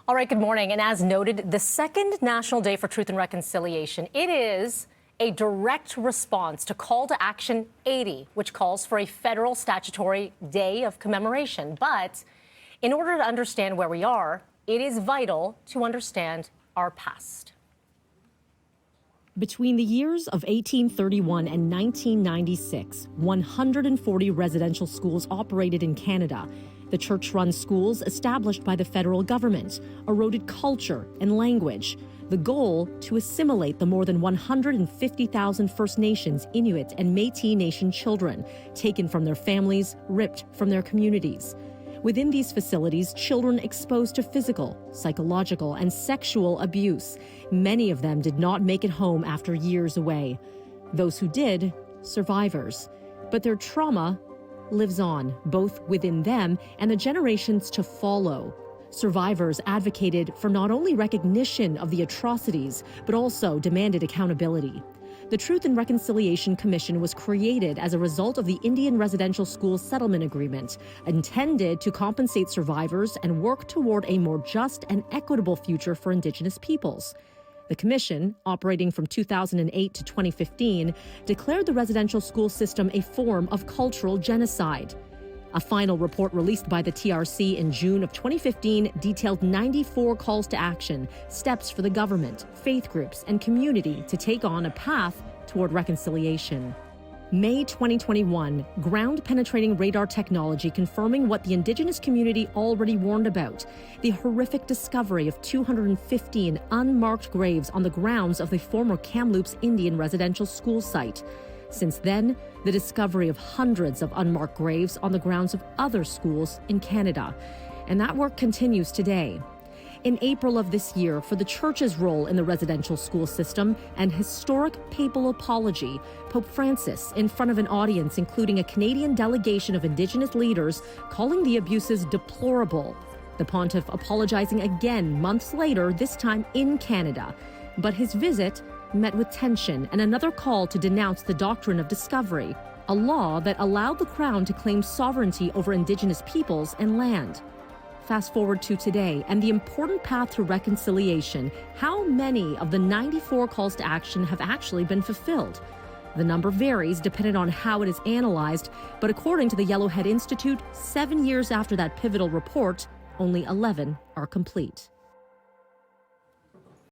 All right, good morning. And as noted, the second National Day for Truth and Reconciliation, it is a direct response to Call to Action 80, which calls for a federal statutory day of commemoration. But in order to understand where we are, it is vital to understand our past. Between the years of 1831 and 1996, 140 residential schools operated in Canada. The church-run schools, established by the federal government, eroded culture and language. The goal, to assimilate the more than 150,000 First Nations, Inuit, and Métis Nation children, taken from their families, ripped from their communities. Within these facilities, children exposed to physical, psychological, and sexual abuse. Many of them did not make it home after years away. Those who did, survivors. But their trauma lives on, both within them and the generations to follow. Survivors advocated for not only recognition of the atrocities, but also demanded accountability. The Truth and Reconciliation Commission was created as a result of the Indian Residential School Settlement Agreement, intended to compensate survivors and work toward a more just and equitable future for Indigenous peoples. The Commission, operating from 2008 to 2015, declared the residential school system a form of cultural genocide. A final report released by the TRC in June of 2015 detailed 94 calls to action, steps for the government, faith groups, and community to take on a path toward reconciliation. May 2021, ground-penetrating radar technology confirming what the Indigenous community already warned about, the horrific discovery of 215 unmarked graves on the grounds of the former Kamloops Indian residential school site. Since then, the discovery of hundreds of unmarked graves on the grounds of other schools in Canada. And that work continues today. In April of this year, for the Church's role in the residential school system and historic papal apology, Pope Francis, in front of an audience including a Canadian delegation of Indigenous leaders, calling the abuses deplorable. The pontiff apologizing again months later, this time in Canada. But his visit met with tension and another call to denounce the doctrine of discovery, a law that allowed the Crown to claim sovereignty over Indigenous peoples and land. Fast forward to today and the important path to reconciliation. How many of the 94 calls to action have actually been fulfilled? The number varies depending on how it is analyzed, but according to the Yellowhead Institute, 7 years after that pivotal report, only 11 are complete.